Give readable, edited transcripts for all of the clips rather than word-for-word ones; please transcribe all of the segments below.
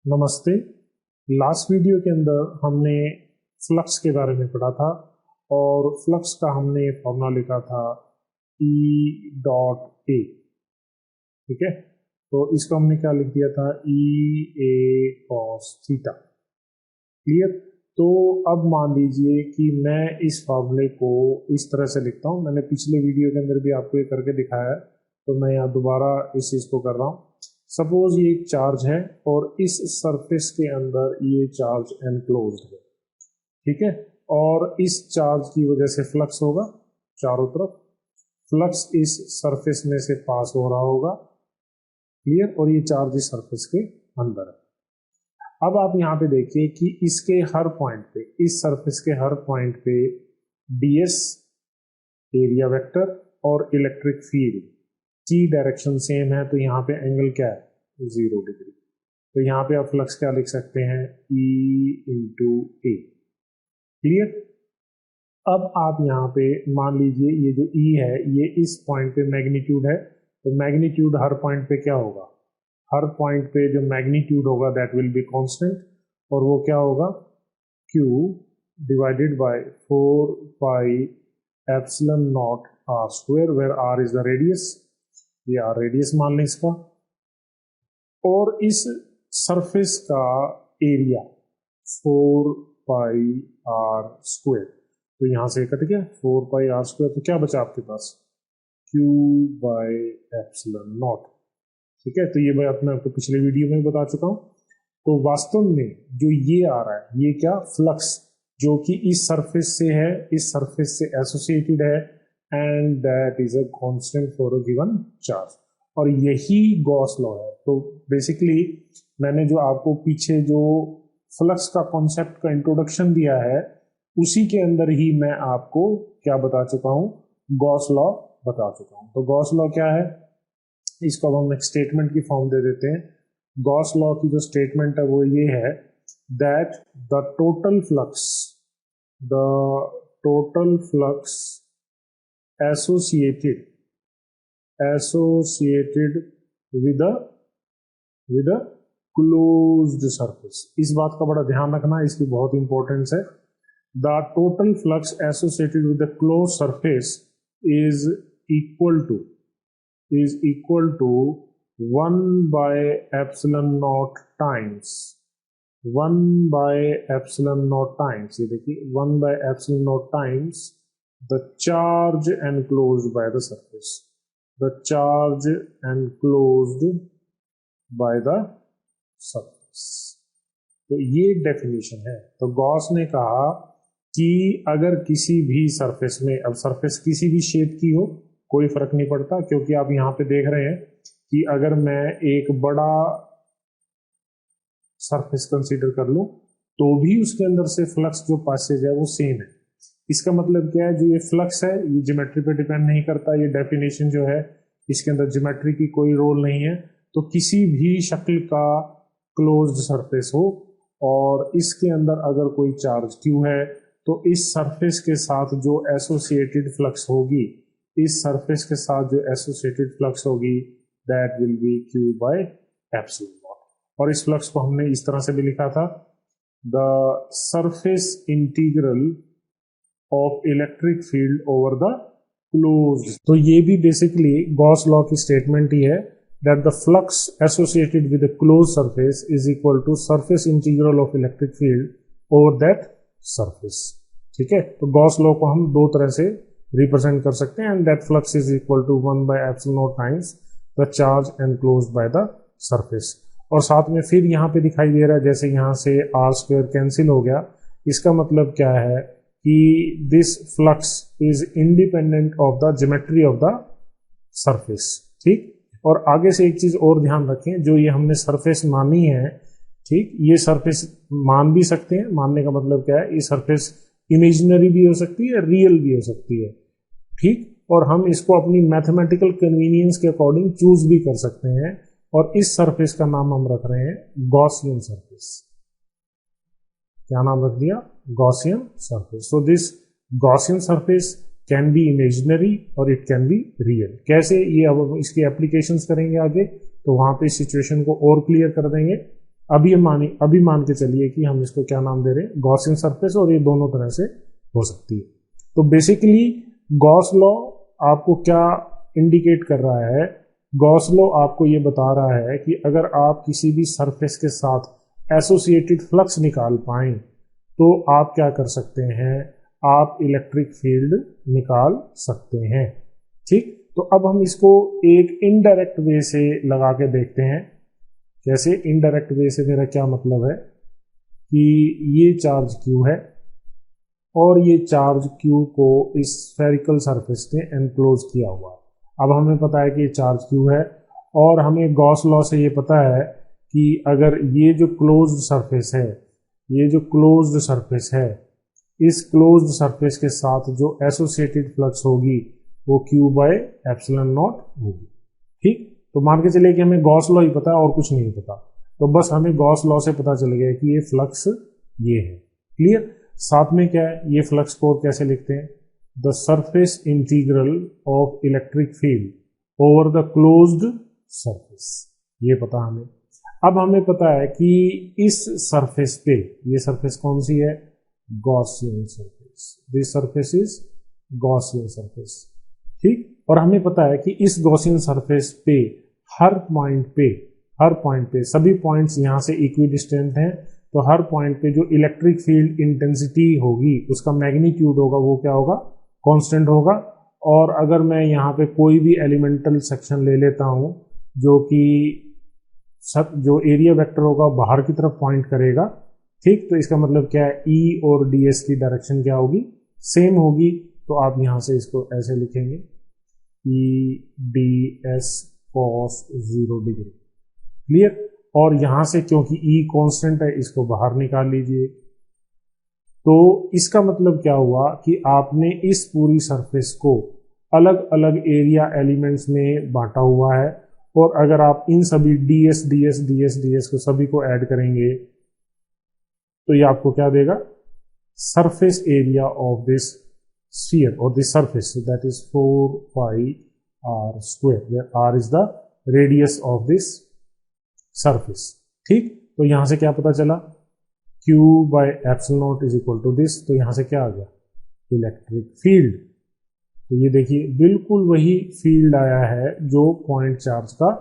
नमस्ते। Last video के अंदर हमने फ्लक्स के बारे में पढ़ा था और फ्लक्स का हमने फॉर्मूला लिखा था E डॉट ए। ठीक है, तो इसको हमने क्या लिख दिया था, E A cos theta. Clear. तो अब मान लीजिए कि मैं इस फॉर्मूले को इस तरह से लिखता हूँ। मैंने पिछले वीडियो के अंदर भी आपको ये करके दिखाया है, तो मैं यहाँ दोबारा इस चीज़ को कर रहा हूँ। सपोज ये एक चार्ज है और इस सरफेस के अंदर ये चार्ज एनक्लोज्ड है। ठीक है, और इस चार्ज की वजह से फ्लक्स होगा चारों तरफ। फ्लक्स इस सरफेस में से पास हो रहा होगा। क्लियर। और ये चार्ज इस सरफेस के अंदर है। अब आप यहाँ पे देखिए कि इसके हर पॉइंट पे, इस सरफेस के हर पॉइंट पे ds एरिया वेक्टर और इलेक्ट्रिक फील्ड की डायरेक्शन सेम है, तो यहाँ पे एंगल क्या है, 0 डिग्री। तो यहाँ पे आप फ्लक्स क्या लिख सकते हैं, E इंटू ए। क्लियर। अब आप यहाँ पे मान लीजिए ये जो E है ये इस पॉइंट पे मैग्नीट्यूड है, तो मैग्नीट्यूड हर पॉइंट पे क्या होगा, हर पॉइंट पे जो मैग्नीट्यूड होगा दैट विल बी कांस्टेंट, और वो क्या होगा, Q divided by 4 pi epsilon naught r square, where r is the radius. ये r रेडियस मान लें इसका। और इस सरफेस का एरिया 4 पाई r स्क्वायर, तो यहां से कट गया 4 पाई r स्क्वायर, तो क्या बचा आपके पास, Q बाय एप्सिलॉन नॉट। ठीक है, तो ये मैं आपको पिछले वीडियो में बता चुका हूं। तो वास्तव में जो ये आ रहा है ये क्या, फ्लक्स, जो कि इस सरफेस से है, इस सरफेस से एसोसिएटेड है, and that is a constant for a given charge. और यही गॉस लॉ है। तो बेसिकली मैंने जो आपको पीछे जो फ्लक्स का कॉन्सेप्ट का इंट्रोडक्शन दिया है उसी के अंदर ही मैं आपको क्या बता चुका हूं, गॉस लॉ बता चुका हूं। तो गॉस लॉ क्या है, इसको अब हम एक स्टेटमेंट की फॉर्म दे देते हैं। गॉस लॉ की जो स्टेटमेंट है वो ये है that the total flux associated with a closed surface। इस बात का बड़ा ध्यान रखना, इसकी बहुत इंपॉर्टेंस है। The total flux associated with the close surface is equal to 1 by epsilon naught times 1 by epsilon naught times, ये देखिए 1 by epsilon naught times the charge enclosed by the surface, the charge enclosed by the surface। तो ये definition है। तो Gauss ने कहा कि अगर किसी भी सरफेस में, अब सरफेस किसी भी शेप की हो कोई फर्क नहीं पड़ता, क्योंकि आप यहाँ पे देख रहे हैं कि अगर मैं एक बड़ा सरफेस कंसीडर कर लूं तो भी उसके अंदर से फ्लक्स जो पैसेज है वो सेम है। इसका मतलब क्या है, जो ये फ्लक्स है ये ज्योमेट्री पे डिपेंड नहीं करता। ये डेफिनेशन जो है इसके अंदर ज्योमेट्री की कोई रोल नहीं है। तो किसी भी शक्ल का क्लोज्ड सरफेस हो और इसके अंदर अगर कोई चार्ज Q है, तो इस सरफेस के साथ जो एसोसिएटेड फ्लक्स होगी, इस सरफेस के साथ जो एसोसिएटेड फ्लक्स होगी that will B Q by epsilon not. और इस फ्लक्स को हमने इस तरह से भी लिखा था, the surface integral of electric field over the closed. तो ये भी बेसिकली गॉस लॉ की स्टेटमेंट ही है that the flux associated with the closed surface is equal to surface integral of electric field over that surface. ठीक है, तो Gauss law को हम दो तरह से रिप्रेजेंट कर सकते हैं, and that flux is equal to 1 by epsilon naught times the charge enclosed by the surface. और साथ में फिर यहाँ पे दिखाई दे रहा है जैसे यहाँ से r स्क्वायर कैंसिल हो गया। इसका मतलब क्या है कि this flux is independent of the geometry of the surface. ठीक, और आगे से एक चीज और ध्यान रखें, जो ये हमने सरफेस मानी है, ठीक, ये सरफेस मान भी सकते हैं। मानने का मतलब क्या है, ये सरफेस इमेजिनरी भी हो सकती है, रियल भी हो सकती है। ठीक, और हम इसको अपनी मैथमेटिकल कन्वीनियंस के अकॉर्डिंग चूज भी कर सकते हैं। और इस सरफेस का नाम हम रख रहे हैं गॉसियन सरफेस। क्या नाम रख दिया, Gaussian surface. So this Gaussian surface can be imaginary और इट कैन बी रियल। कैसे, ये अब इसकी एप्लीकेशंस करेंगे आगे, तो वहां पे सिचुएशन को और क्लियर कर देंगे। अभी मान के चलिए कि हम इसको क्या नाम दे रहे हैं, गॉसियन सरफेस, और ये दोनों तरह से हो सकती है। तो बेसिकली गॉस लॉ आपको क्या इंडिकेट कर रहा है, गॉस लॉ आपको ये बता रहा है कि अगर आप किसी भी सरफेस के साथ एसोसिएटेड फ्लक्स निकाल पाएं तो आप क्या कर सकते हैं, आप इलेक्ट्रिक फील्ड निकाल सकते हैं। ठीक, तो अब हम इसको एक इनडायरेक्ट वे से लगा के देखते हैं। जैसे इनडायरेक्ट वे से मेरा क्या मतलब है कि ये चार्ज Q है और ये चार्ज Q को इस स्फेरिकल सरफेस ने एनक्लोज किया हुआ है। अब हमें पता है कि ये चार्ज Q है और हमें गॉस लॉ से ये पता है कि अगर ये जो क्लोज्ड सरफेस है, ये जो क्लोज्ड सरफेस है, इस क्लोज्ड सरफेस के साथ जो एसोसिएटेड फ्लक्स होगी वो Q बाय एप्सिलॉन नॉट होगी। ठीक, तो मान के चलिए कि हमें गॉस लॉ ही पता है और कुछ नहीं पता, तो बस हमें गॉस लॉ से पता चल गया कि ये फ्लक्स ये है। क्लियर। साथ में क्या है, ये फ्लक्स को कैसे लिखते हैं, the surface integral of electric field over the closed surface, ये पता हमें। अब हमें पता है कि इस सरफेस पे, ये सरफेस कौन सी है, Gaussian surface, this surface is Gaussian surface. ठीक, और हमें पता है कि इस गॉसियन सरफेस पे हर पॉइंट पे सभी पॉइंट्स यहां से इक्विडिस्टेंट हैं, तो हर पॉइंट पे जो इलेक्ट्रिक फील्ड इंटेंसिटी होगी उसका मैग्नीट्यूड होगा वो क्या होगा, कांस्टेंट होगा। और अगर मैं यहाँ पे कोई भी एलिमेंटल सेक्शन ले लेता हूँ जो कि जो एरिया वेक्टर होगा बाहर की तरफ पॉइंट करेगा, ठीक, तो इसका मतलब क्या है, E और ds की डायरेक्शन क्या होगी, सेम होगी। तो आप यहाँ से इसको ऐसे लिखेंगे E ds cos 0 degree. Clear. और यहां से क्योंकि E कांस्टेंट है इसको बाहर निकाल लीजिए। तो इसका मतलब क्या हुआ कि आपने इस पूरी सरफेस को अलग अलग एरिया एलिमेंट्स में बांटा हुआ है, और अगर आप इन सभी ds को सभी को ऐड करेंगे तो ये आपको क्या देगा, surface area of this sphere or this surface, so that is 4 pi r square, where r is the radius of this surface। ठीक, तो यहां से क्या पता चला, Q by epsilon naught is equal to this, तो यहां से क्या आ गया, इलेक्ट्रिक फील्ड। तो ये देखिए बिल्कुल वही फील्ड आया है जो पॉइंट चार्ज का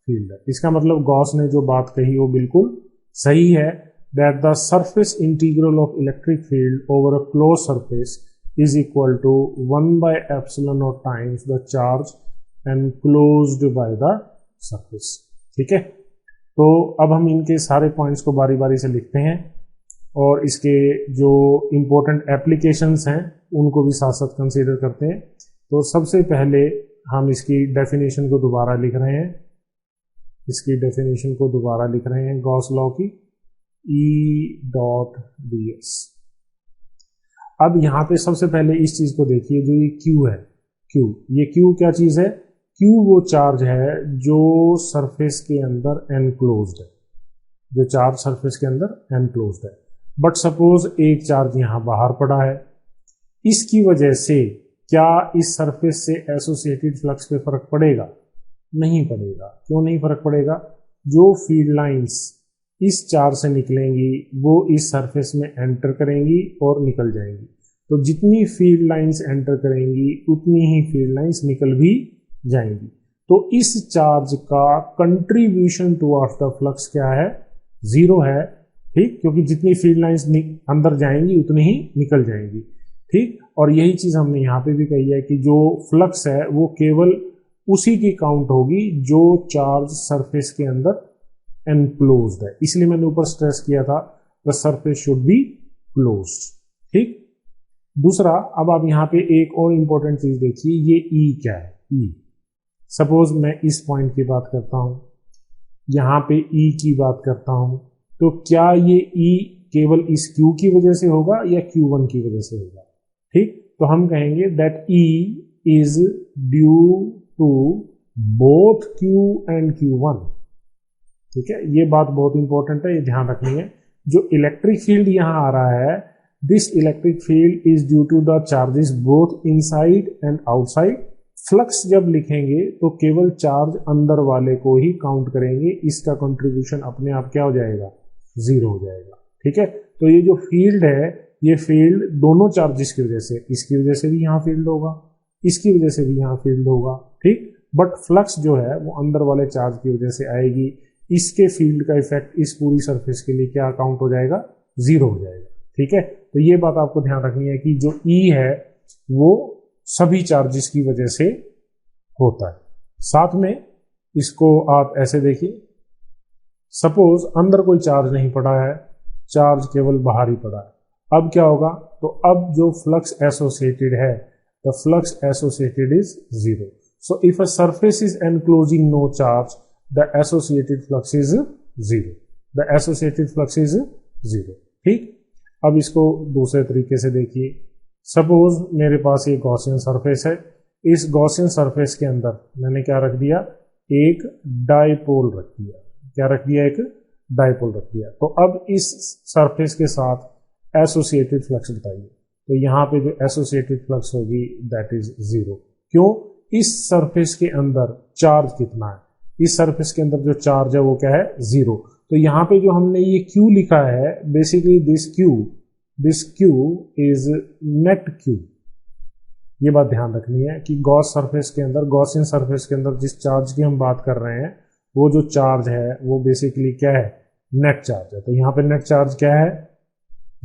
फील्ड है। इसका मतलब गॉस ने जो बात कही वो बिल्कुल सही है, that the surface integral of electric field over a closed surface is equal to 1 by epsilon naught times the charge enclosed by the surface। ठीक है, तो अब हम इनके सारे पॉइंट्स को बारी बारी से लिखते हैं और इसके जो इम्पोर्टेंट एप्लीकेशंस हैं उनको भी साथ साथ कंसीडर करते हैं। तो सबसे पहले हम इसकी डेफिनेशन को दोबारा लिख रहे हैं, गॉस लॉ की, E डॉट ds। अब यहां पे सबसे पहले इस चीज को देखिए, जो ये Q है, ये Q क्या चीज है, Q वो चार्ज है जो सरफेस के अंदर एनक्लोज्ड है, जो चार्ज सरफेस के अंदर एनक्लोज्ड है। बट सपोज एक चार्ज यहां बाहर पड़ा है, इसकी वजह से क्या इस सरफेस से एसोसिएटेड फ्लक्स पे फर्क पड़ेगा, नहीं पड़ेगा। क्यों नहीं फर्क पड़ेगा, जो फील्ड लाइंस इस चार्ज से निकलेंगी वो इस सरफेस में एंटर करेंगी और निकल जाएंगी। तो जितनी फील्ड लाइंस एंटर करेंगी उतनी ही फील्ड लाइंस निकल भी जाएंगी। तो इस चार्ज का कंट्रीब्यूशन टुवर्ड्स द फ्लक्स क्या है, 0 है। ठीक, क्योंकि जितनी फील्ड लाइंस अंदर जाएंगी उतनी ही निकल जाएंगी। ठीक, और यही चीज हमने यहाँ पे भी कही है कि जो फ्लक्स है वो केवल उसी की काउंट होगी जो चार्ज सरफेस के अंदर एनक्लोज्ड है। इसलिए मैंने ऊपर स्ट्रेस किया था the surface should be closed. ठीक, दूसरा, अब आप यहां पे एक और इंपॉर्टेंट चीज देखिए, ये E क्या है, E। सपोज मैं इस पॉइंट की बात करता हूं, यहां पे E की बात करता हूं, तो क्या ये E केवल इस Q की वजह से होगा या Q1 की वजह से होगा। ठीक, तो हम कहेंगे that E is due to both Q and Q1। ठीक है, ये बात बहुत इंपॉर्टेंट है, ये ध्यान रखनी है। जो इलेक्ट्रिक फील्ड यहां आ रहा है, this electric field is due to the charges both inside and outside. Flux जब लिखेंगे तो केवल चार्ज अंदर वाले को ही काउंट करेंगे, इसका कंट्रीब्यूशन अपने आप क्या हो जाएगा, जीरो हो जाएगा। ठीक है, तो ये जो फील्ड है, ये फील्ड दोनों चार्जेस की वजह से, इसकी वजह से भी यहाँ फील्ड होगा, इसकी वजह से भी यहाँ फील्ड होगा। ठीक, बट फ्लक्स जो है वो अंदर वाले चार्ज की वजह से आएगी। इसके फील्ड का इफेक्ट इस पूरी सरफेस के लिए क्या काउंट हो जाएगा, जीरो हो जाएगा। ठीक है, तो ये बात आपको ध्यान रखनी है कि जो ई है वो सभी चार्जेस की वजह से होता है। साथ में इसको आप ऐसे देखिए, सपोज अंदर कोई चार्ज नहीं पड़ा है, चार्ज केवल बाहर ही पड़ा है। अब क्या होगा, तो अब जो फ्लक्स एसोसिएटेड है, the flux associated is zero. So if a surface is enclosing no charge, the associated flux is zero, the associated flux is zero. ठीक, अब इसको दूसरे तरीके से देखिए, सपोज मेरे पास एक गॉसियन सरफेस है, इस गॉसियन सरफेस के अंदर मैंने क्या रख दिया, एक डाइपोल रख दिया। क्या रख दिया, एक डाइपोल रख दिया। तो अब इस सरफेस के साथ एसोसिएटेड फ्लक्स बताइए, तो यहाँ पे जो एसोसिएटेड फ्लक्स होगी दैट इज जीरो। क्यों, इस सरफेस के अंदर चार्ज कितना है, इस सरफेस के अंदर जो चार्ज है वो क्या है, जीरो। तो यहाँ पे जो हमने ये क्यू लिखा है, basically this Q is net Q. ये बात ध्यान रखनी है कि गॉस सरफेस के अंदर, गॉसियन सरफेस के अंदर जिस चार्ज की हम बात कर रहे हैं, वो जो चार्ज है वो बेसिकली क्या है, नेट चार्ज है। तो यहाँ पे नेट चार्ज क्या है,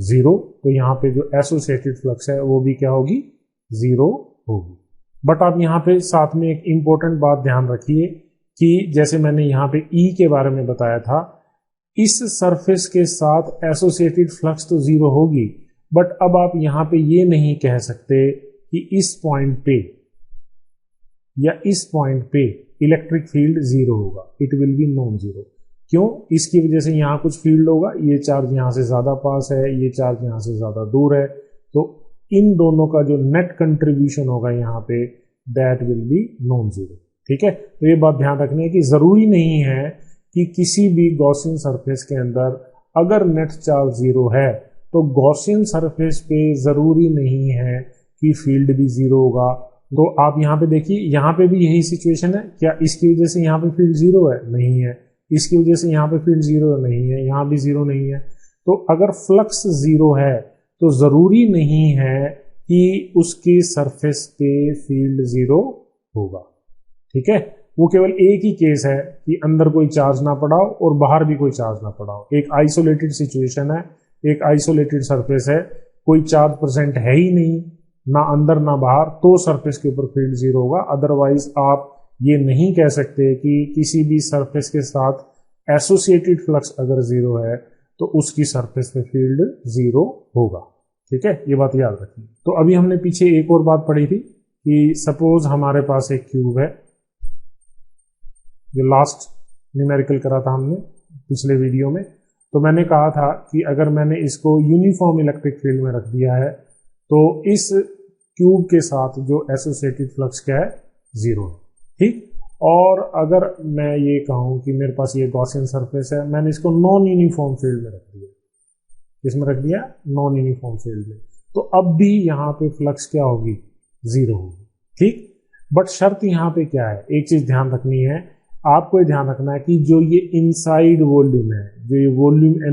जीरो। तो यहाँ पे जो एसोसिएटेड फ्लक्स है वो भी क्या होगी, जीरो होगी। बट आप यहाँ पे साथ में एक इंपॉर्टेंट बात ध्यान रखिए कि जैसे मैंने यहाँ पे ई के बारे में बताया था, इस सरफेस के साथ एसोसिएटेड फ्लक्स तो जीरो होगी, बट अब आप यहाँ पे ये नहीं कह सकते कि इस पॉइंट पे या इस पॉइंट पे इलेक्ट्रिक फील्ड जीरो होगा, it will be non zero. क्यों, इसकी वजह से यहाँ कुछ फील्ड होगा, ये चार्ज यहाँ से ज्यादा पास है, ये चार्ज यहाँ से ज्यादा दूर है, तो इन दोनों का जो नेट कंट्रीब्यूशन होगा यहाँ पे that will B non zero. ठीक है, तो ये बात ध्यान रखनी है कि जरूरी नहीं है कि किसी भी गॉसियन सरफेस के अंदर अगर नेट चार्ज जीरो है तो गॉसियन सरफेस पे जरूरी नहीं है कि फील्ड भी जीरो होगा। तो आप यहाँ पे देखिए, यहाँ पे भी यही सिचुएशन है। क्या इसकी वजह से यहाँ पे फील्ड जीरो है, नहीं है। इसकी वजह से यहाँ पे फील्ड जीरो नहीं है, यहाँ भी जीरो नहीं है। तो अगर फ्लक्स जीरो है तो जरूरी नहीं है कि उसकी सरफेस पे फील्ड जीरो होगा। ठीक है, वो केवल एक ही केस है कि अंदर कोई चार्ज ना पड़ा हो और बाहर भी कोई चार्ज ना पड़ा हो। एक आइसोलेटेड सिचुएशन है, एक आइसोलेटेड सरफेस है, कोई चार्ज प्रेजेंट है ही नहीं, ना अंदर ना बाहर, तो सरफेस के ऊपर फील्ड जीरो होगा। अदरवाइज आप ये नहीं कह सकते कि किसी भी सरफेस के साथ एसोसिएटेड फ्लक्स अगर जीरो है तो उसकी सरफेस पे फील्ड जीरो होगा। ठीक है, ये बात याद रखिए। तो अभी हमने पीछे एक और बात पढ़ी थी कि सपोज हमारे पास एक क्यूब है, जो लास्ट न्यूमेरिकल करा था हमने पिछले वीडियो में। तो मैंने कहा था कि अगर मैंने इसको यूनिफॉर्म इलेक्ट्रिक फील्ड में रख दिया है तो इस क्यूब के साथ जो एसोसिएटेड फ्लक्स क्या है, जीरो है। ठीक, और अगर मैं ये कहूं कि मेरे पास ये गॉसियन सरफेस है, मैंने इसको नॉन यूनिफॉर्म फील्ड में रख दिया, इसमें रख दिया नॉन यूनिफॉर्म फील्ड में, तो अब भी यहाँ पे फ्लक्स क्या होगी, जीरो होगी। ठीक, बट शर्त यहाँ पे क्या है, एक चीज ध्यान रखनी है, आपको ये ध्यान रखना है कि जो ये इनसाइड वॉल्यूम है, जो ये वॉल्यूम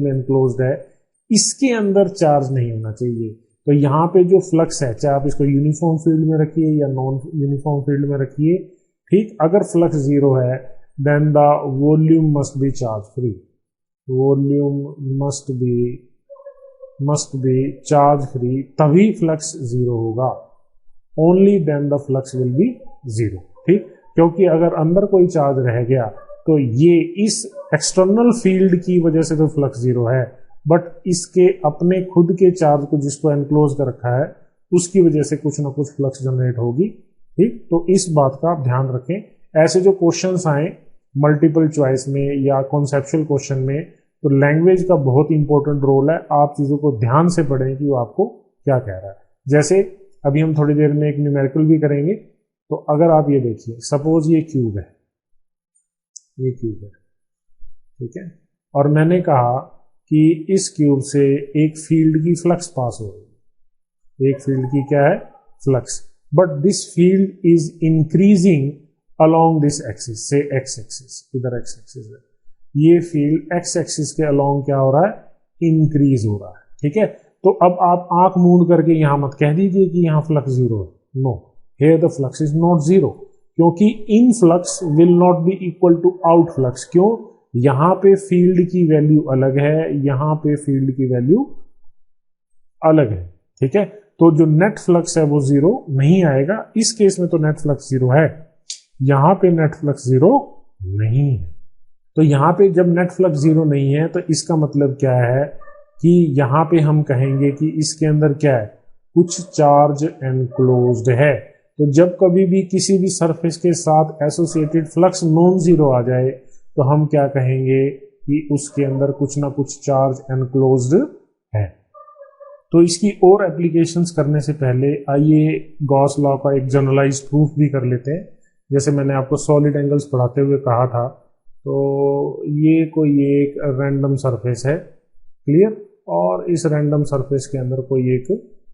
एनक्लोज्ड है, इसके अंदर चार्ज नहीं होना चाहिए। तो यहाँ पे जो फ्लक्स है, चाहे आप इसको यूनिफॉर्म फील्ड में रखिए या नॉन यूनिफॉर्म फील्ड में रखिए, ठीक, अगर फ्लक्स जीरो है then the volume must be charge free, volume must be charge free, तभी फ्लक्स जीरो होगा, only then the flux will be zero. ठीक, क्योंकि अगर अंदर कोई चार्ज रह गया तो ये इस एक्सटर्नल फील्ड की वजह से तो फ्लक्स जीरो है, बट इसके अपने खुद के चार्ज को जिसको एनक्लोज कर रखा है उसकी वजह से कुछ ना कुछ फ्लक्स जनरेट होगी। ठीक, तो इस बात का आप ध्यान रखें। ऐसे जो क्वेश्चंस आए मल्टीपल चॉइस में या कॉन्सेप्चुअल क्वेश्चन में, तो लैंग्वेज का बहुत इंपॉर्टेंट रोल है। आप चीजों को ध्यान से पढ़ें कि वो आपको क्या कह रहा है। जैसे अभी हम थोड़ी देर में एक न्यूमेरिकल भी करेंगे, तो अगर आप ये देखिए, सपोज ये क्यूब है, ये क्यूब है, ठीक है, और मैंने कहा कि इस क्यूब से एक फील्ड की फ्लक्स पास हो रही है, एक फील्ड की क्या है, flux, but this field is increasing along this axis, से एक्स एक्सिस, इधर एक्स एक्सिस है, ये फील्ड एक्स एक्सिस के अलोंग क्या हो रहा है, इंक्रीज हो रहा है। ठीक है, तो अब आप आंख मूंद करके यहां मत कह दीजिए कि यहां फ्लक्स जीरो है। No, here the flux is not zero, क्योंकि in flux will not be equal to out flux. क्यों? यहां पे फील्ड की वैल्यू अलग है, यहां पे फील्ड की वैल्यू अलग है। ठीक है, तो जो नेट फ्लक्स है वो जीरो नहीं आएगा। इस केस में तो नेट फ्लक्स जीरो है, यहां पे नेट फ्लक्स जीरो नहीं है। तो यहां पे जब नेट फ्लक्स जीरो नहीं है तो इसका मतलब क्या है कि यहां पे हम कहेंगे कि इसके अंदर क्या है, कुछ चार्ज एनक्लोज्ड है। तो जब कभी भी किसी भी सरफेस के साथ एसोसिएटेड फ्लक्स नॉन जीरो आ जाए तो हम क्या कहेंगे कि उसके अंदर कुछ ना कुछ चार्ज एनक्लोज्ड है। तो इसकी और एप्लीकेशंस करने से पहले आइए गॉस लॉ का एक जनरलाइज्ड प्रूफ भी कर लेते हैं। जैसे मैंने आपको सॉलिड एंगल्स पढ़ाते हुए कहा था, तो ये कोई एक रैंडम सरफेस है, क्लियर, और इस रैंडम सरफेस के अंदर कोई एक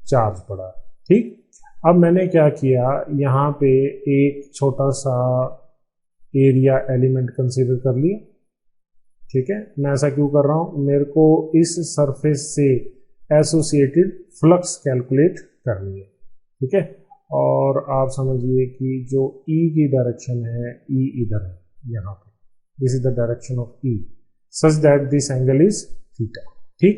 चार्ज पड़ा है। ठीक, अब मैंने क्या किया, यहाँ पे एक छोटा सा एरिया एलिमेंट कंसीडर कर लिया। ठीक है, मैं ऐसा क्यों कर रहा हूं, मेरे को इस सरफेस से एसोसिएटेड फ्लक्स कैलकुलेट करनी है। ठीक है, और आप समझिए कि जो ई की डायरेक्शन है, ई इधर है, यहाँ पे this is the direction of E such that this angle is theta. ठीक,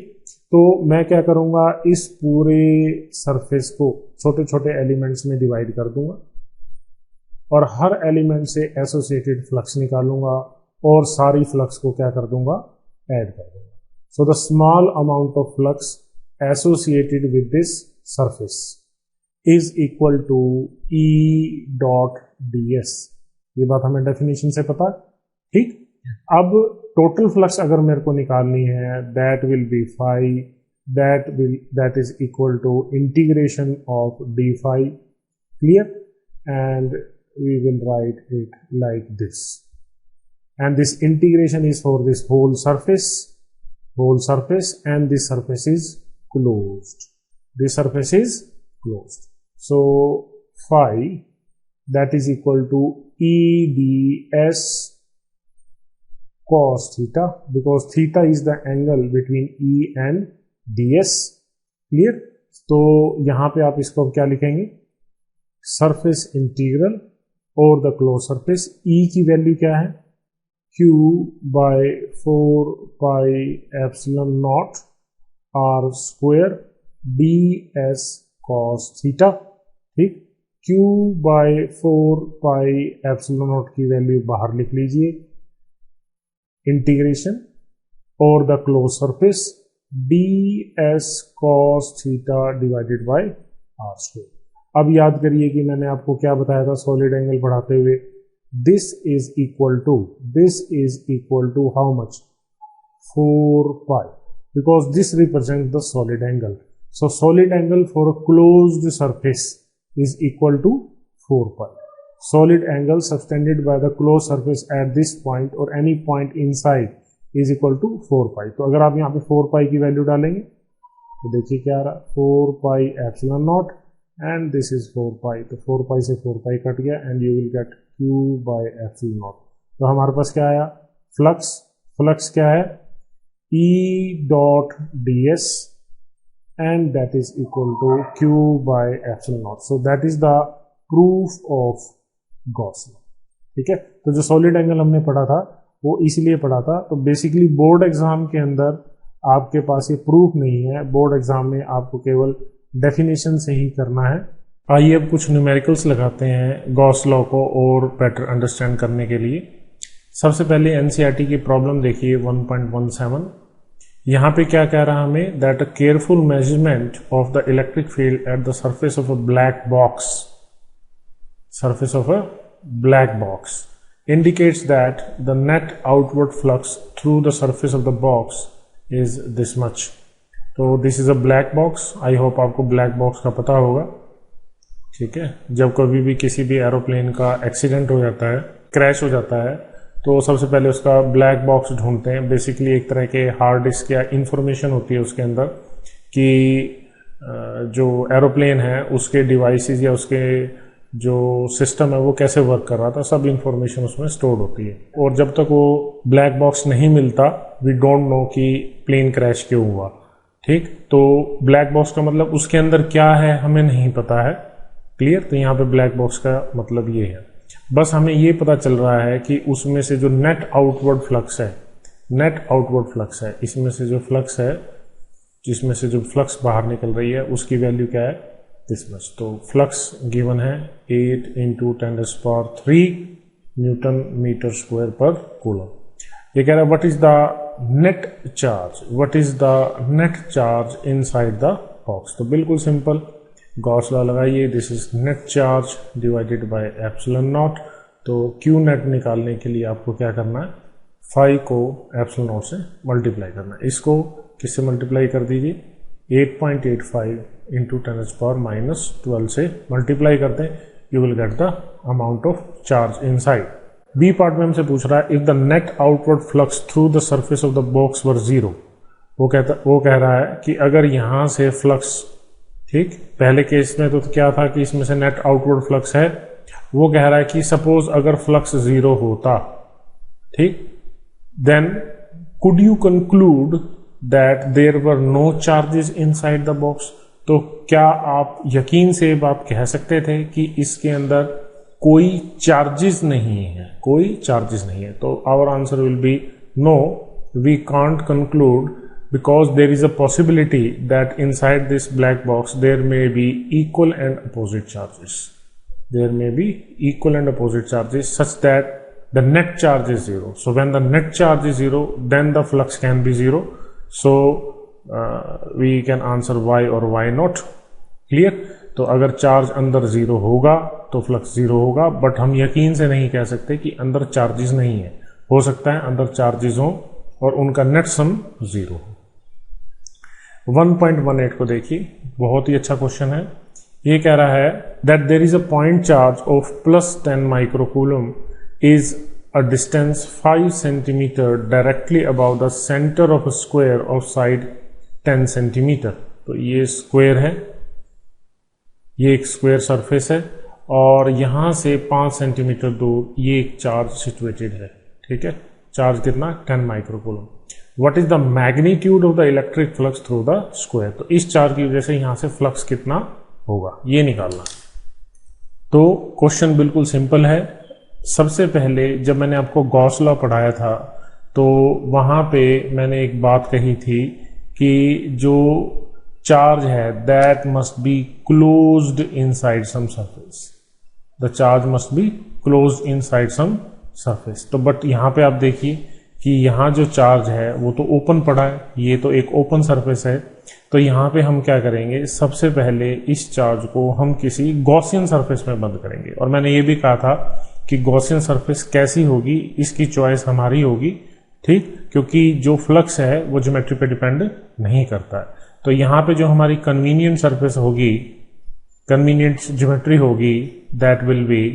तो मैं क्या करूंगा, इस पूरे सरफेस को छोटे छोटे एलिमेंट्स में डिवाइड कर दूंगा और हर एलिमेंट से एसोसिएटेड फ्लक्स निकालूंगा और सारी फ्लक्स को क्या कर दूंगा, ऐड कर दूंगा। So the small amount of flux associated with this surface is equal to E dot D S. ये बात हमें डेफिनेशन से पता है। ठीक, अब टोटल फ्लक्स अगर मेरे को निकालनी है, that will be phi, that is equal to integration of D phi, clear, and we will write it like this, and this integration is for this whole surface, and this surface is closed. This surface is closed. So phi that is equal to E ds cos theta, because theta is the angle between E and ds. Clear? तो यहां पे आप इसको क्या लिखेंगे, surface integral और the close surface. E की value क्या है, Q by 4 pi epsilon naught r square ds cos theta। ठीक, Q by 4 pi epsilon naught की वैल्यू बाहर लिख लीजिए, इंटीग्रेशन और the close surface ds cos theta divided by r square। अब याद करिए कि मैंने आपको क्या बताया था सॉलिड एंगल पढ़ाते हुए, this is equal to how much, 4 pi, because this represents the solid angle. So solid angle for a closed surface is equal to 4 pi. Solid angle subtended by the closed surface at this point or any point inside is equal to 4 pi. तो अगर आप यहाँ पे 4 pi की value डालेंगे तो देखिए क्या आ रहा, 4 pi epsilon naught and this is 4 pi, तो 4 pi से 4 pi कट गया and you will get Q by epsilon naught। तो हमारे पास क्या आया, फ्लक्स क्या है, E dot ds and that is equal to Q by epsilon naught। So that is the proof of Gauss law। ठीक है, तो जो सॉलिड एंगल हमने पढ़ा था वो इसलिए पढ़ा था, तो बेसिकली बोर्ड एग्जाम के अंदर आपके पास ये प्रूफ नहीं है, बोर्ड एग्जाम में आपको केवल डेफिनेशन से ही करना है। आइए अब कुछ न्यूमेरिकल्स लगाते हैं गॉस लॉ को और बेटर अंडरस्टैंड करने के लिए। सबसे पहले एनसीईआरटी की प्रॉब्लम देखिए 1.17। यहाँ पे क्या कह रहा है हमें, that a careful measurement of the electric field at the surface of a black box indicates that the net outward flux through the surface of the box is this much। तो this is a black box। I hope आपको black box का पता होगा। ठीक है, जब कभी भी किसी भी एरोप्लेन का एक्सीडेंट हो जाता है, क्रैश हो जाता है, तो सबसे पहले उसका ब्लैक बॉक्स ढूंढते हैं। बेसिकली एक तरह के हार्ड डिस्क या इंफॉर्मेशन होती है उसके अंदर कि जो एरोप्लेन है उसके डिवाइसेस या उसके जो सिस्टम है वो कैसे वर्क कर रहा था, सब इंफॉर्मेशन उसमें स्टोर होती है। और जब तक वो ब्लैक बॉक्स नहीं मिलता वी डोंट नो कि प्लेन क्रैश क्यों हुआ। ठीक, तो ब्लैक बॉक्स का मतलब उसके अंदर क्या है हमें नहीं पता है। क्लियर, तो यहाँ पे ब्लैक बॉक्स का मतलब ये है, बस हमें ये पता चल रहा है कि उसमें से जो नेट आउटवर्ड फ्लक्स है, नेट आउटवर्ड फ्लक्स है, इसमें से जो फ्लक्स है, जिसमें से जो फ्लक्स बाहर निकल रही है उसकी वैल्यू क्या है, दिस मच। तो फ्लक्स गिवन है 8 × 10⁻³ newton metre square per coulomb. ये कह रहा है what is the net charge, what is the net charge inside the box. तो बिल्कुल सिंपल, गॉस लॉ लगाइए, this is net charge divided by epsilon not. तो Q net निकालने के लिए आपको क्या करना है, 5 को एप्सिलॉन नॉट से मल्टीप्लाई करना है। इसको किससे मल्टीप्लाई कर दीजिए, 8.85 × 10⁻12 से मल्टीप्लाई करते हैं, you will get the amount of charge inside. B part में हमसे पूछ रहा है if the net outward flux through the surface of the box were 0। वो कह रहा है कि अगर यहां से फ्लक्स, ठीक, पहले केस में तो क्या था कि इसमें से नेट आउटवर्ड फ्लक्स है, वो कह रहा है कि सपोज अगर फ्लक्स 0 होता, ठीक, then could you conclude that there were no charges inside the box. तो क्या आप यकीन से आप कह सकते थे कि इसके अंदर कोई चार्जेस नहीं है, कोई चार्जेस नहीं है। तो our answer will be no, we can't conclude because there is a possibility that inside this black box there may be equal and opposite charges. There may be equal and opposite charges such that the net charge is 0. So when the net charge is 0, then the flux can be 0. So we can answer why or why not. Clear? तो अगर charge अंदर 0 होगा तो flux 0 होगा, but हम यकीन से नहीं कह सकते कि अंदर चार्जेस नहीं है। हो सकता है अंदर चार्जेस हो और उनका नेट सम 0 हो। 1.18 को देखिए, बहुत ही अच्छा क्वेश्चन है। ये कह रहा है that there is a point charge of +10 microcoulomb is a distance 5 centimetre directly about the centre of a square of side 10 centimetre. तो ये स्क्वायर है, ये एक स्क्वायर सरफेस है और यहां से 5 सेंटीमीटर दूर ये एक चार्ज सिचुएटेड है। ठीक है, चार्ज कितना, 10 microcoulomb. What is the magnitude of the electric flux through the square? तो इस चार्ज की वजह से यहां से फ्लक्स कितना होगा ये निकालना। तो क्वेश्चन बिल्कुल सिंपल है। सबसे पहले जब मैंने आपको गॉस लॉ पढ़ाया था तो वहां पे मैंने एक बात कही थी कि जो चार्ज है that must be closed inside some surface, the charge must be closed inside some surface. तो बट यहां पे आप देखिए कि यहाँ जो चार्ज है वो तो ओपन पड़ा है, ये तो एक ओपन सरफेस है। तो यहाँ पे हम क्या करेंगे, सबसे पहले इस चार्ज को हम किसी गॉसियन सरफेस में बंद करेंगे। और मैंने ये भी कहा था कि गॉसियन सरफेस कैसी होगी इसकी चॉइस हमारी होगी, ठीक, क्योंकि जो फ्लक्स है वो ज्योमेट्री पे डिपेंड नहीं करता है। तो यहाँ पे जो हमारी कन्वीनियंट सरफेस होगी, कन्वीनियंट ज्योमेट्री होगी, that will be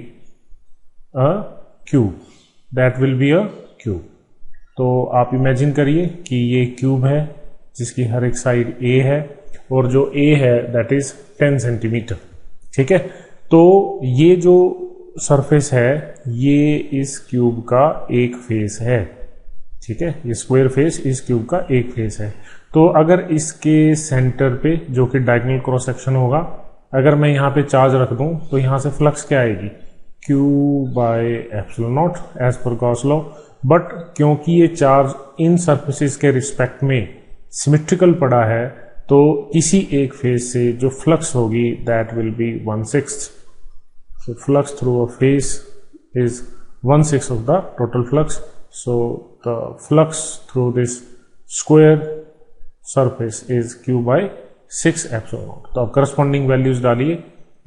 a cube, that will be a cube. तो आप इमेजिन करिए कि ये क्यूब है जिसकी हर एक साइड ए है और जो ए है दैट इज 10 सेंटीमीटर। ठीक है, तो ये जो सरफेस है ये इस क्यूब का एक फेस है। ठीक है, ये स्क्वायर फेस इस क्यूब का एक फेस है। तो अगर इसके सेंटर पे जो कि डायगोनल क्रॉस सेक्शन होगा, अगर मैं यहाँ पे चार्ज रख दूं तो यहाँ से फ्लक्स क्या आएगी, Q/ε0 as per Gauss law. But क्योंकि ये चार्ज इन सरफेसेस के रिस्पेक्ट में सिमेट्रिकल पड़ा है तो किसी एक फेस से जो फ्लक्स होगी that will B 1/6। So flux through a face is 1/6 of the total flux. So the flux through this square surface is Q/6ε0। तो आप करस्पॉन्डिंग वैल्यूज डालिए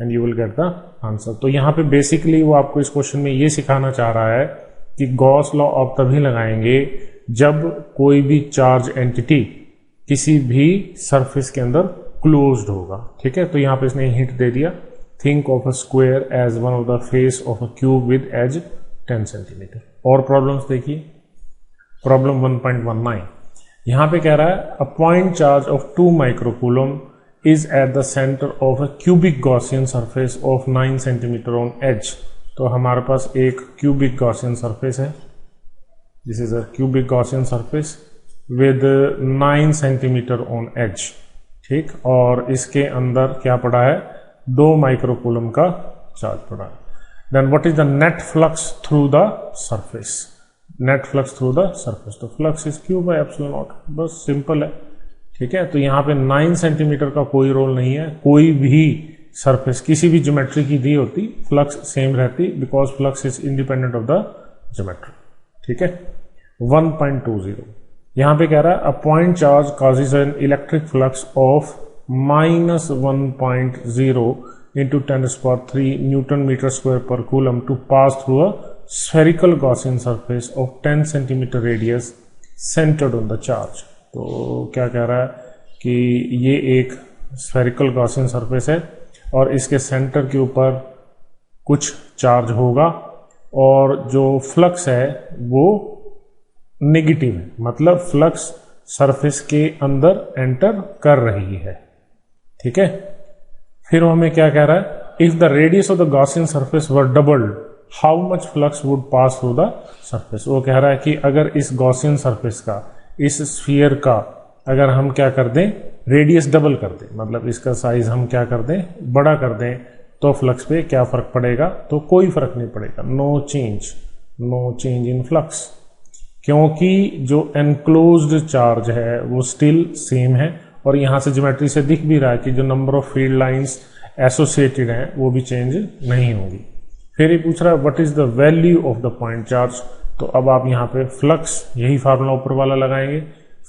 and you will get the answer. तो यहाँ पे basically वो आपको इस question में ये सिखाना चाह रहा है कि गॉस लॉ आप तभी लगाएंगे जब कोई भी चार्ज एंटिटी किसी भी सरफेस के अंदर क्लोज्ड होगा। ठीक है, तो यहां पे इसने हिंट दे दिया, think of a square as one of the face of a cube with edge 10 centimetre. और प्रॉब्लम्स देखिए, प्रॉब्लम 1.19 यहां पे कह रहा है a point charge of 2 microcoulomb is at the center of a cubic Gaussian surface of 9 cm on edge. तो हमारे पास एक cubic Gaussian surface है. This is a cubic Gaussian surface with 9 cm on edge. ठीक, और इसके अंदर क्या पड़ा है, 2 माइक्रोकूलम का चार्ज पड़ा है. Then what is the net flux through the surface? Net flux through the surface. तो flux is Q by epsilon naught. बस सिंपल है. ठीक है, तो यहाँ पे 9 सेंटीमीटर का कोई रोल नहीं है. कोई भी सरफेस किसी भी ज्योमेट्री की दी होती, फ्लक्स सेम रहती, because flux is independent of the geometry. ठीक है. 1.20 यहाँ पे कह रहा है a point charge causes an electric flux of -1.0 into 10⁻³ newton metre square per coulomb to pass through a spherical Gaussian surface of 10 cm radius centered on the charge. तो क्या कह रहा है कि ये एक स्फेरिकल गॉसियन सरफेस है और इसके सेंटर के ऊपर कुछ चार्ज होगा और जो फ्लक्स है वो नेगेटिव है, मतलब फ्लक्स सरफेस के अंदर एंटर कर रही है. ठीक है. फिर हमें क्या कह रहा है, if the radius of the Gaussian surface were doubled how much flux would pass through the surface. वो कह रहा है कि अगर इस गॉसियन सरफेस का, इस स्फीयर का अगर हम क्या कर दें, रेडियस डबल कर दें, मतलब इसका साइज हम क्या कर दें, बड़ा कर दें, तो फ्लक्स पे क्या फर्क पड़ेगा, तो कोई फर्क नहीं पड़ेगा. नो चेंज इन फ्लक्स, क्योंकि जो एनक्लोज्ड चार्ज है वो स्टिल सेम है और यहां से ज्योमेट्री से दिख भी रहा है कि जो number of field lines associated हैं वो भी चेंज नहीं होगी. फिर ये पूछ रहा है what is the value of the point charge. तो अब आप यहाँ पे फ्लक्स, यही फार्मूला ऊपर वाला लगाएंगे.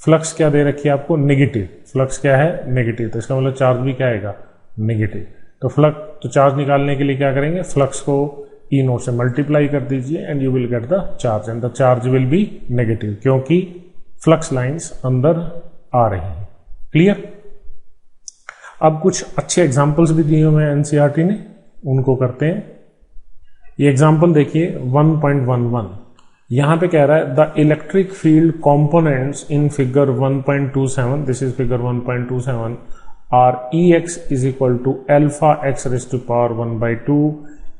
फ्लक्स क्या दे रखी है आपको, नेगेटिव. फ्लक्स क्या है, नेगेटिव, तो इसका मतलब चार्ज भी क्या आएगा, नेगेटिव. तो फ्लक्स, तो चार्ज निकालने के लिए क्या करेंगे, फ्लक्स को ई नोट से मल्टीप्लाई कर दीजिए and you will get the charge and the charge will be negative, क्योंकि फ्लक्स लाइंस अंदर आ रही हैं. क्लियर. अब कुछ अच्छे एग्जाम्पल्स भी दिए हुए हैं एनसीईआरटी ने, उनको करते हैं. ये एग्जाम्पल देखिए 1.11. यहां पे कह रहा है the electric field components in figure 1.27, this is figure 1.27, are E X is equal to alpha X raise to power 1/2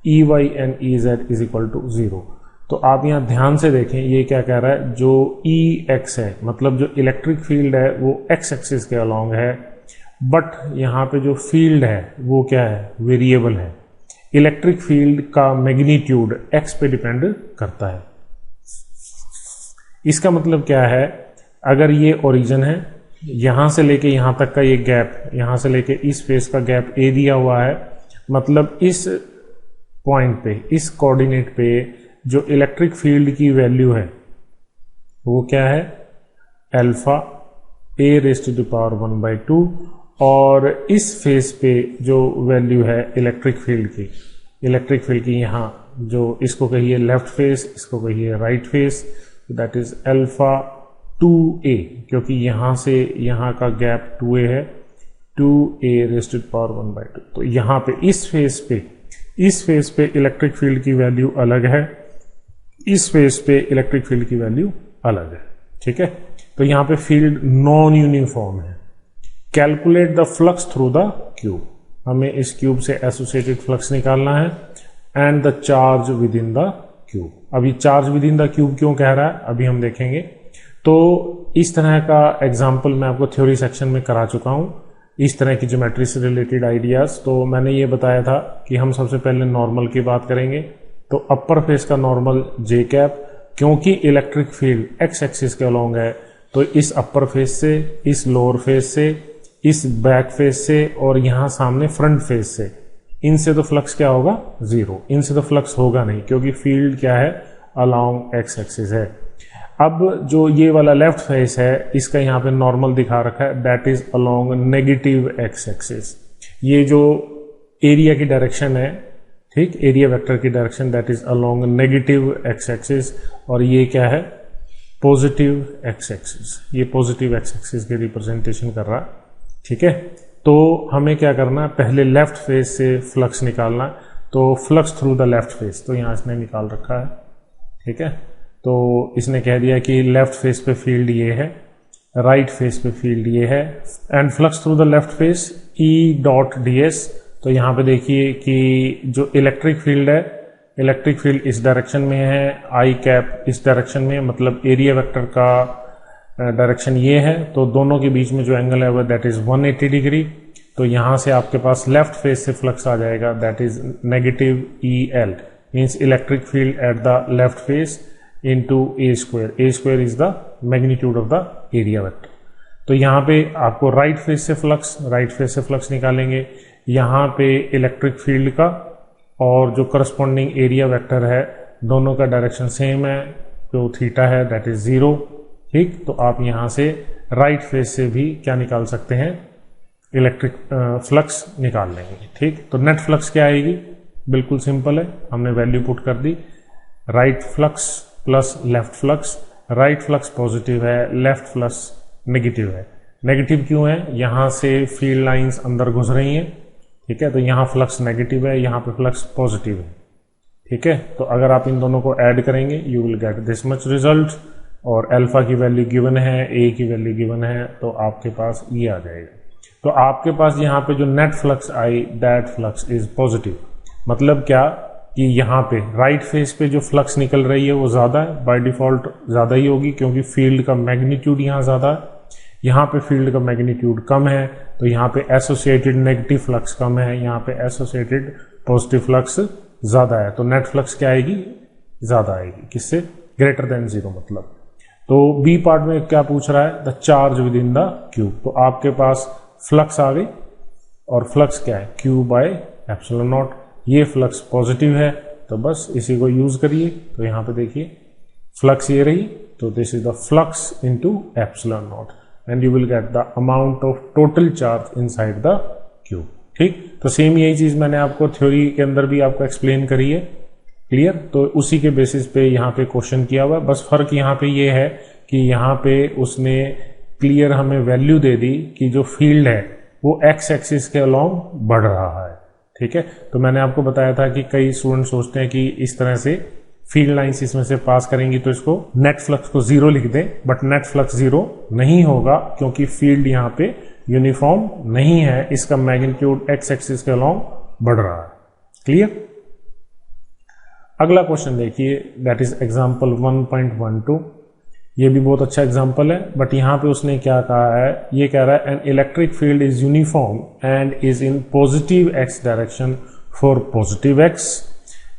E Y and E Z is equal to 0. तो आप यहां ध्यान से देखें, ये क्या कह रहा है, जो ई एक्स है, मतलब जो इलेक्ट्रिक फील्ड है वो एक्स एक्सिस के अलोंग है, बट यहां पे जो फील्ड है वो क्या है, वेरिएबल है. इलेक्ट्रिक फील्ड का मैग्नीट्यूड एक्स पे डिपेंड करता है. इसका मतलब क्या है, अगर ये ओरिजिन है, यहां से लेके यहां तक का ये गैप, यहां से लेके इस फेस का गैप ए दिया हुआ है, मतलब इस पॉइंट पे, इस कोऑर्डिनेट पे जो इलेक्ट्रिक फील्ड की वैल्यू है वो क्या है, alpha A raise to the power 1/2, और इस फेस पे जो वैल्यू है इलेक्ट्रिक फील्ड की यहाँ जो इसको कहिए लेफ्ट फेस, इसको कहिए right face, that is alpha 2a, क्योंकि यहां से यहां का गैप 2a है, 2a rays to the power 1/2. तो यहां पे इस फेस पे इलेक्ट्रिक फील्ड की वैल्यू अलग है, इस फेस पे इलेक्ट्रिक फील्ड की वैल्यू अलग है. ठीक है. तो यहां पे फील्ड नॉन यूनिफॉर्म है. Calculate the flux through the cube, हमें इस क्यूब से एसोसिएटेड फ्लक्स निकालना है, and the charge within the cube. अभी charge within the cube क्यों कह रहा है, अभी हम देखेंगे. तो इस तरह का एग्जाम्पल मैं आपको थ्योरी सेक्शन में करा चुका हूं, इस तरह की ज्योमेट्री से रिलेटेड आइडियाज. तो मैंने ये बताया था कि हम सबसे पहले नॉर्मल की बात करेंगे. तो अपर फेस का नॉर्मल जे कैप, क्योंकि इलेक्ट्रिक फील्ड एक्स एक्सिस के अलोंग है, तो इस अपर फेस से, इस लोअर फेस से, इस बैक फेस से और यहां सामने फ्रंट फेस से, इनसे तो फ्लक्स क्या होगा, 0. इनसे तो फ्लक्स होगा नहीं, क्योंकि फील्ड क्या है, अलोंग एक्स एक्सिस है. अब जो ये वाला लेफ्ट फेस है, इसका यहाँ पे नॉर्मल दिखा रखा है, that is along negative x axis. ये जो एरिया की डायरेक्शन है, ठीक, एरिया वेक्टर की direction, that is along negative x axis, और ये क्या है, पॉजिटिव एक्स एक्सिस. ये पॉजिटिव एक्स एक्सिस की रिप्रेजेंटेशन कर रहा है. ठीक है. तो हमें क्या करना है, पहले लेफ्ट फेस से फ्लक्स निकालना है. तो flux through the left face, तो यहां इसने निकाल रखा है. ठीक है. तो इसने कह दिया कि लेफ्ट फेस पे फील्ड ये है, राइट फेस पे फील्ड ये है, and flux through the left face E dot ds। तो यहाँ पे देखिए कि जो इलेक्ट्रिक फील्ड है, इलेक्ट्रिक फील्ड इस डायरेक्शन में है, आई कैप इस डायरेक्शन में, मतलब एरिया वेक्टर का डायरेक्शन ये है, तो दोनों के बीच में जो एंगल है वो दैट इज 180 डिग्री। तो यहाँ से आपके पास लेफ्ट फेस से फ्लक्स आ जाएगा that is negative EL, means electric field at the left face into A square is the magnitude of the area vector. तो यहाँ पे आपको राइट फेस से फ्लक्स निकालेंगे, यहाँ पे इलेक्ट्रिक फील्ड का और जो करस्पॉन्डिंग एरिया वेक्टर है दोनों का डायरेक्शन सेम है, जो थीटा है दैट इज 0। ठीक, तो आप यहाँ से राइट फेस से भी क्या निकाल सकते हैं, इलेक्ट्रिक फ्लक्स निकाल लेंगे। ठीक, तो नेट फ्लक्स क्या आएगी, बिल्कुल सिंपल है, हमने वैल्यू पुट कर दी, right flux plus left flux. Right flux positive है, लेफ्ट फ्लक्स नेगेटिव है। नेगेटिव क्यों है, यहाँ से फील्ड लाइंस अंदर घुस रही हैं, ठीक है, तो यहाँ फ्लक्स नेगेटिव है, यहाँ पे फ्लक्स पॉजिटिव है। ठीक है, तो अगर आप इन दोनों को ऐड करेंगे you will get this much result, और अल्फा की वैल्यू गिवन है, ए की वैल्यू गिवन है, तो आपके पास ये आ जाएगा। तो आपके पास यहाँ पे जो net flux I that flux is positive. मतलब क्या कि यहाँ पे राइट फेस पे जो फ्लक्स निकल रही है वो ज़्यादा है, बाय डिफॉल्ट ज़्यादा ही होगी क्योंकि फील्ड का मैग्नीट्यूड यहाँ ज़्यादा है। यहाँ पे फील्ड का मैग्नीट्यूड कम है, तो यहाँ पे एसोसिएटेड नेगेटिव फ्लक्स कम है, यहाँ पे एसोसिएटेड पॉजिटिव फ्लक्स ज़्यादा है। तो नेट फ्लक्स क्या आएगी, ज़्यादा आएगी, किससे, ग्रेटर देन 0 मतलब। तो बी पार्ट में क्या पूछ रहा है, the charge within the cube. तो आपके पास फ्लक्स आ गई, और फ्लक्स क्या है, Q बाय एप्सिलॉन नॉट। ये फ्लक्स पॉजिटिव है, तो बस इसी को यूज करिए। तो यहाँ पे देखिए फ्लक्स ये रही, तो this is the flux into epsilon not, and you will get the amount of total charge inside the cube. ठीक, तो सेम यही चीज मैंने आपको थ्योरी के अंदर भी आपको एक्सप्लेन करी है, क्लियर। तो उसी के बेसिस पे यहाँ पे क्वेश्चन किया हुआ है, बस फर्क यहाँ पे ये है कि यहाँ पे उसने क्लियर हमें वैल्यू दे दी कि जो फील्ड है वो एक्स एक्सिस के अलोंग बढ़ रहा है। ठीक है, तो मैंने आपको बताया था कि कई स्टूडेंट सोचते हैं कि इस तरह से फील्ड लाइंस इसमें से पास करेंगी तो इसको नेट फ्लक्स को 0 लिख दें, बट नेट फ्लक्स 0 नहीं होगा क्योंकि फील्ड यहाँ पे यूनिफॉर्म नहीं है, इसका मैग्नीट्यूड एक्स एक्सिस के अलोंग बढ़ रहा है। क्लियर। अगला क्वेश्चन देखिए, दैट इज एग्जाम्पल 1.12। ये भी बहुत अच्छा एग्जाम्पल है, बट यहाँ पे उसने क्या कहा है, ये कह रहा है an electric field is uniform and is in positive x direction for positive x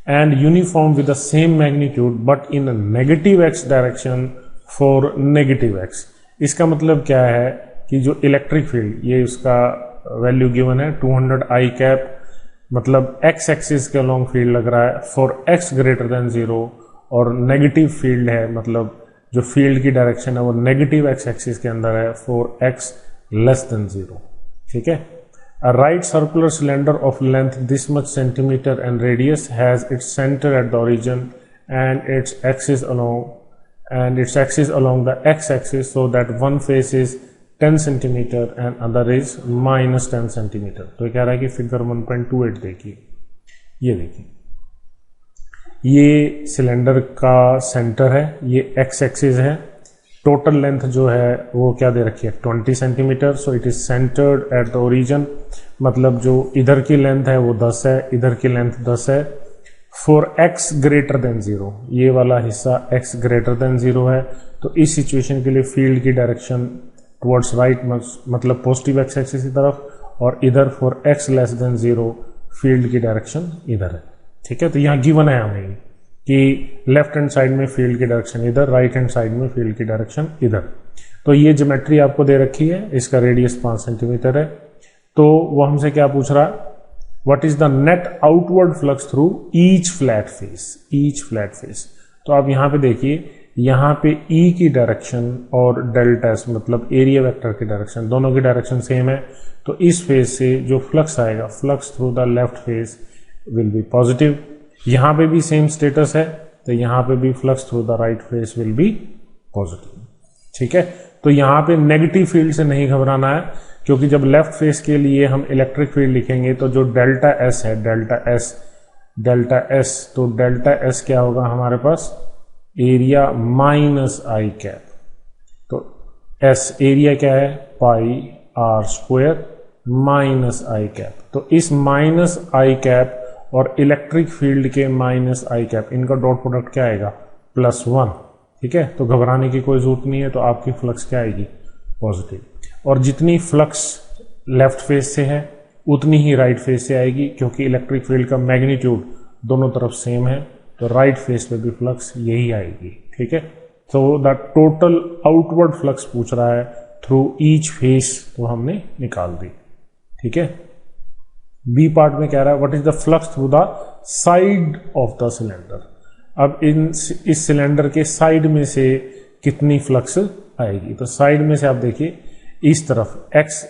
and uniform with the same magnitude but in negative x direction for negative x. इसका मतलब क्या है कि जो इलेक्ट्रिक फील्ड, ये उसका वैल्यू गिवन है 200 आई cap, मतलब एक्स एक्सिस के अलोंग फील्ड लग रहा है फॉर एक्स ग्रेटर देन 0, और नेगेटिव फील्ड है, मतलब जो फील्ड की डायरेक्शन है वो नेगेटिव एक्स एक्सिस के अंदर है फॉर एक्स लेस देन 0। ठीक है, a right circular cylinder of length this much centimetre and radius has its centre at the origin and its axis along the x axis so that one face is 10 centimetre and other is -10 centimetre. तो ये कह रहा है कि figure 1.28 देखिए, ये देखिए, ये सिलेंडर का सेंटर है, ये एक्स एक्सिस है, टोटल लेंथ जो है वो क्या दे रखी है 20 centimetre, so it is centred at the origin, मतलब जो इधर की लेंथ है वो 10 है, इधर की लेंथ 10 है, फॉर एक्स ग्रेटर देन 0, ये वाला हिस्सा एक्स ग्रेटर देन 0 है। तो इस सिचुएशन के लिए फील्ड की डायरेक्शन टुवर्ड्स राइट, मतलब पॉजिटिव एक्स एक्सिस की तरफ, और इधर for x less than 0 field की डायरेक्शन इधर है। ठीक है, तो यहाँ गिवन है हमें कि लेफ्ट हैंड साइड में फील्ड की डायरेक्शन इधर, राइट हैंड साइड में फील्ड की डायरेक्शन इधर। तो ये ज्योमेट्री आपको दे रखी है, इसका रेडियस 5 सेंटीमीटर है। तो वो हमसे क्या पूछ रहा है, what is the net outward flux through each flat face. तो आप यहाँ पे देखिए, यहाँ पे ई की डायरेक्शन और डेल्टा एस मतलब एरिया वेक्टर की डायरेक्शन, दोनों की डायरेक्शन सेम है। तो इस फेस से जो फ्लक्स आएगा, flux through the left face will be positive. यहाँ पे भी सेम स्टेटस है, तो यहाँ पे भी flux through the right face will be positive. ठीक है, तो यहाँ पे नेगेटिव फील्ड से नहीं घबराना है, क्योंकि जब लेफ्ट फेस के लिए हम इलेक्ट्रिक फील्ड लिखेंगे तो जो डेल्टा एस है, डेल्टा एस, तो डेल्टा एस क्या होगा हमारे पास, एरिया माइनस आई कैप। तो एस एरिया क्या है, pi R square minus I cap. तो इस माइनस आई कैप और इलेक्ट्रिक फील्ड के माइनस आई कैप, इनका डॉट प्रोडक्ट क्या आएगा, +1। ठीक है, तो घबराने की कोई जरूरत नहीं है। तो आपकी फ्लक्स क्या आएगी, पॉजिटिव। और जितनी फ्लक्स लेफ्ट फेस से है उतनी ही राइट फेस से आएगी, क्योंकि इलेक्ट्रिक फील्ड का मैग्नीट्यूड दोनों तरफ सेम है, तो राइट फेस पे भी फ्लक्स यही आएगी। ठीक है, तो द टोटल आउटवर्ड फ्लक्स पूछ रहा है थ्रू ईच फेस, तो हमने निकाल दी। ठीक है, बी पार्ट में कह रहा है what is the flux through the side of the cylinder. अब इस सिलेंडर के साइड में से कितनी फ्लक्स आएगी। तो साइड में से आप देखिए इस तरफ x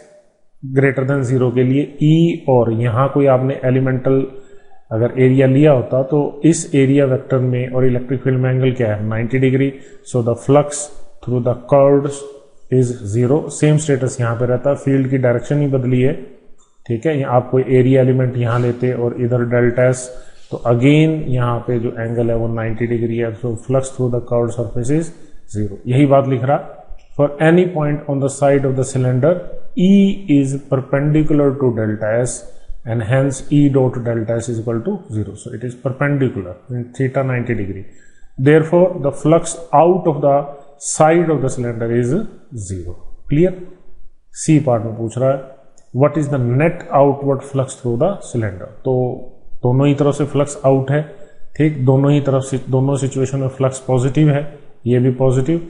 ग्रेटर देन 0 के लिए E, और यहां कोई आपने एलिमेंटल अगर एरिया लिया होता तो इस एरिया वेक्टर में और इलेक्ट्रिक फील्ड में एंगल क्या है, 90 degree. So the flux through the curves is 0। Same status यहां पे रहता है, फील्ड की डायरेक्शन ही बदली है। ठीक है, आप कोई एरिया एलिमेंट यहां लेते और इधर डेल्टा एस, तो अगेन यहां पे जो एंगल है वो 90 डिग्री है। So flux through the curved surface is 0। यही बात लिख रहा, for any point on the side of the cylinder E is perpendicular to delta S and hence E dot delta S is equal to 0. So it is perpendicular in theta 90 degree. Therefore, the flux out of the side of the cylinder is 0. Clear? C part में पूछ रहा है what is the net outward flux through the cylinder. तो दोनों ही तरफ से flux out है। ठीक, दोनों ही तरफ से, दोनों सिचुएशन में फ्लक्स पॉजिटिव है, ये भी पॉजिटिव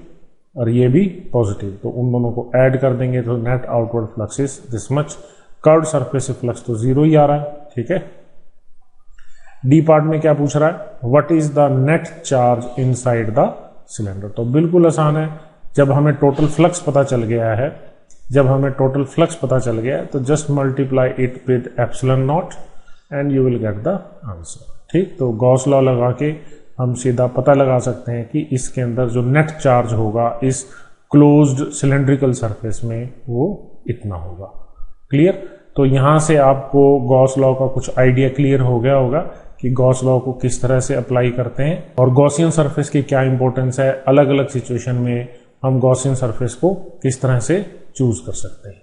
और ये भी पॉजिटिव, तो उन दोनों को ऐड कर देंगे तो net outward flux is this much. Curved surface से फ्लक्स तो 0 ही आ रहा है। ठीक है, डी पार्ट में क्या पूछ रहा है, what is the net charge inside the cylinder. तो बिल्कुल आसान है, जब हमें टोटल फ्लक्स पता चल गया है, तो just multiply it with epsilon not and you will get the answer. ठीक, तो गॉस लॉ लगा के हम सीधा पता लगा सकते हैं कि इसके अंदर जो नेट चार्ज होगा इस क्लोज्ड सिलेंड्रिकल सरफेस में वो इतना होगा। क्लियर? तो यहां से आपको गॉस लॉ का कुछ आइडिया क्लियर हो गया होगा कि गॉस लॉ को किस तरह से अप्लाई करते हैं और गॉसियन सरफेस की क्या इंपॉर्टेंस है, अलग अलग सिचुएशन में हम गॉसियन सरफेस को किस तरह से चूज कर सकते हैं।